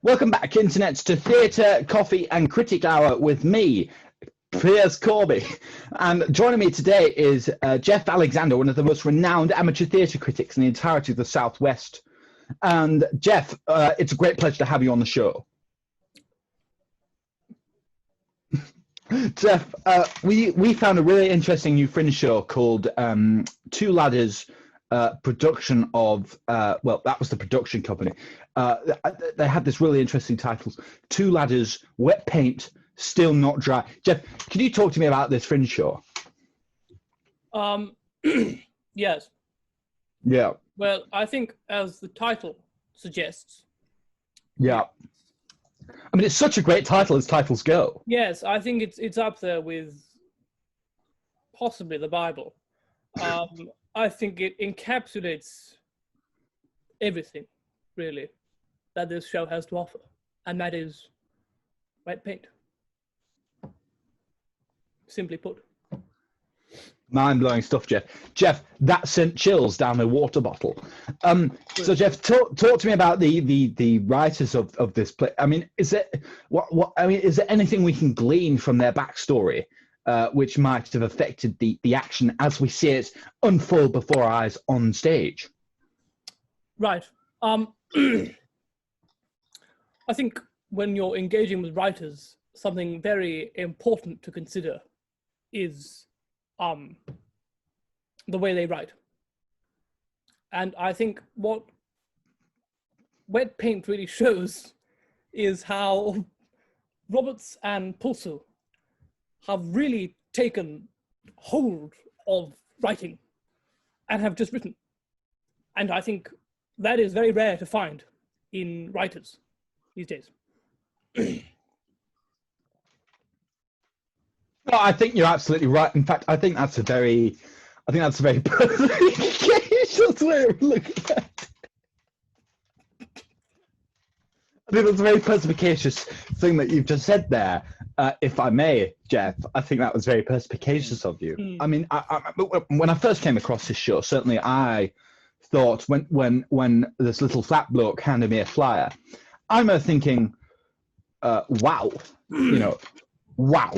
Welcome back, internets, to Theatre, Coffee and Critic Hour with me, Piers Corby. And joining me today is Jeff Alexander, one of the most renowned amateur theatre critics in the entirety of the Southwest. And Jeff, it's a great pleasure to have you on the show. Jeff, we found a really interesting new fringe show called Two Ladders, production of, well, that was the production company. They had this really interesting titles: Two Ladders, Wet Paint, Still Not Dry. Jeff, can you talk to me about this fringe show? Yes. Yeah. Well, I think as the title suggests. Yeah. I mean, it's such a great title as titles go. Yes, I think it's up there with possibly the Bible. I think it encapsulates everything, really, that this show has to offer, and that is wet paint. Simply put. Mind-blowing stuff, Jeff. Jeff, that sent chills down a water bottle. So, Jeff, talk to me about the writers of this play. I mean, is there anything we can glean from their backstory, which might have affected the action as we see it unfold before our eyes on stage? Right. I think when you're engaging with writers, something very important to consider is the way they write. And I think what wet paint really shows is how Roberts and Pulso have really taken hold of writing and have just written. And I think that is very rare to find in writers these days. No, I think you're absolutely right. In fact, I think that's a very perspicacious way of looking at it. I think that's a very perspicacious thing that you've just said there. If I may, Jeff, I think that was very perspicacious of you. I mean, when I first came across this show, certainly I thought when this little flat bloke handed me a flyer, I remember thinking, wow, wow.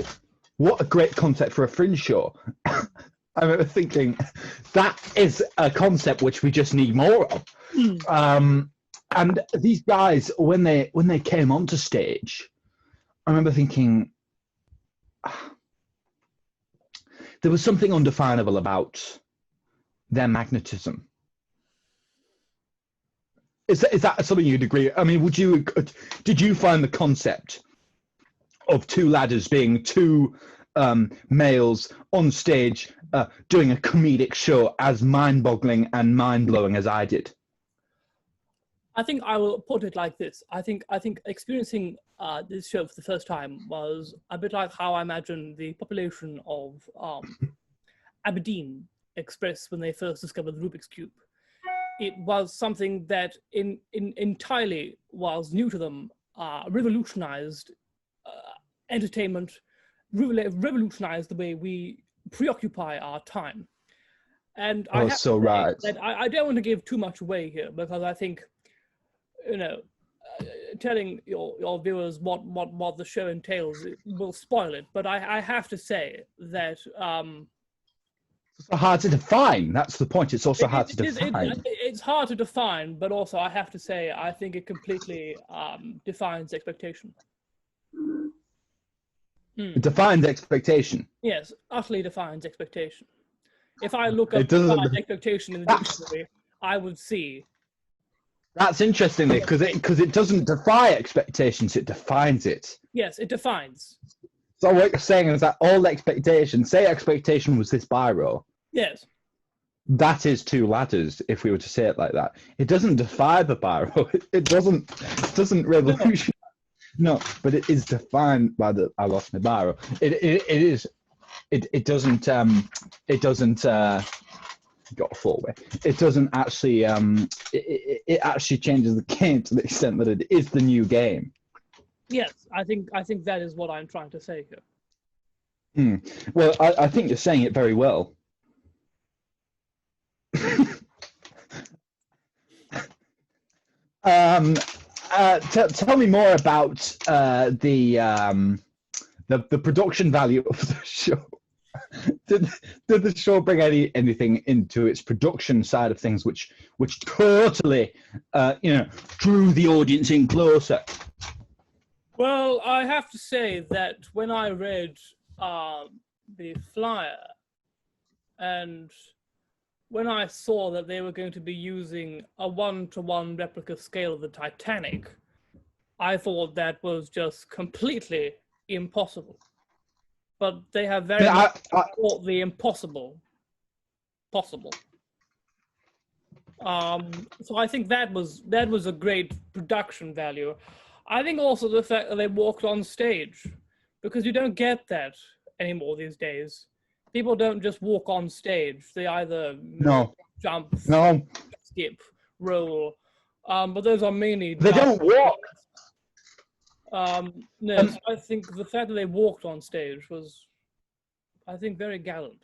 What a great concept for a fringe show. I remember thinking, that is a concept which we just need more of. And these guys, when they came onto stage, I remember thinking, there was something undefinable about their magnetism. Is that something you'd agree? I mean, did you find the concept of two ladders being two males on stage doing a comedic show as mind-boggling and mind-blowing as I did? I think I will put it like this. I think experiencing this show for the first time was a bit like how I imagine the population of Aberdeen expressed when they first discovered the Rubik's Cube. It was something that entirely was new to them, revolutionized entertainment, revolutionized the way we preoccupy our time. And I have so right. That I don't want to give too much away here, because I think, telling your viewers what the show entails will spoil it. But I have to say that it's hard to define. That's the point. It's also hard to define. It's hard to define, but also I have to say I think it completely defines expectation. It defines expectation. Yes, utterly defines expectation. If I look up expectation in the dictionary, I would see. That's interesting, because it doesn't defy expectations, it defines it. Yes, it defines. So what you're saying is that all expectation, say expectation was this biro. Yes. That is two ladders, if we were to say it like that. It doesn't defy the biro. It doesn't revolutionize. No, but it is defined by the. I lost my biro. It doesn't. Got a full way. It doesn't actually. It actually changes the game to the extent that it is the new game. Yes, I think that is what I'm trying to say here. Well, I think you're saying it very well. Tell me more about the production value of the show. Did the show bring anything into its production side of things, which totally drew the audience in closer? Well, I have to say that when I read the flyer, and when I saw that they were going to be using a 1-to-1 replica scale of the Titanic, I thought that was just completely impossible. But they have very much thought the impossible possible. So I think that was a great production value. I think also the fact that they walked on stage, because you don't get that anymore these days. People don't just walk on stage. They either jump, skip, roll. But those are mainly... They don't walk. No, so I think the fact that they walked on stage was, I think, very gallant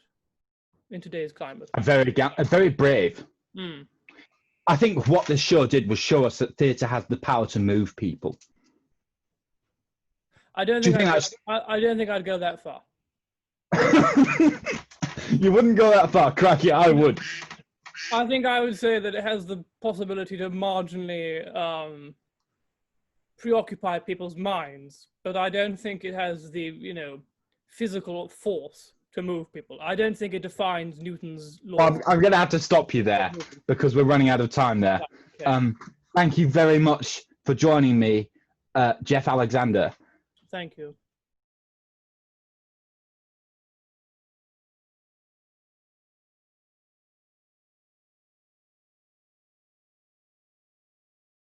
in today's climate. Very brave. Mm. I think what this show did was show us that theatre has the power to move people. I don't think I'd go that far. You wouldn't go that far, cracky. I would. I think I would say that it has the possibility to marginally preoccupy people's minds, but I don't think it has the physical force to move people. I don't think it defines Newton's law. Well, I'm going to have to stop you there because we're running out of time there. Okay. Thank you very much for joining me, Jeff Alexander. Thank you.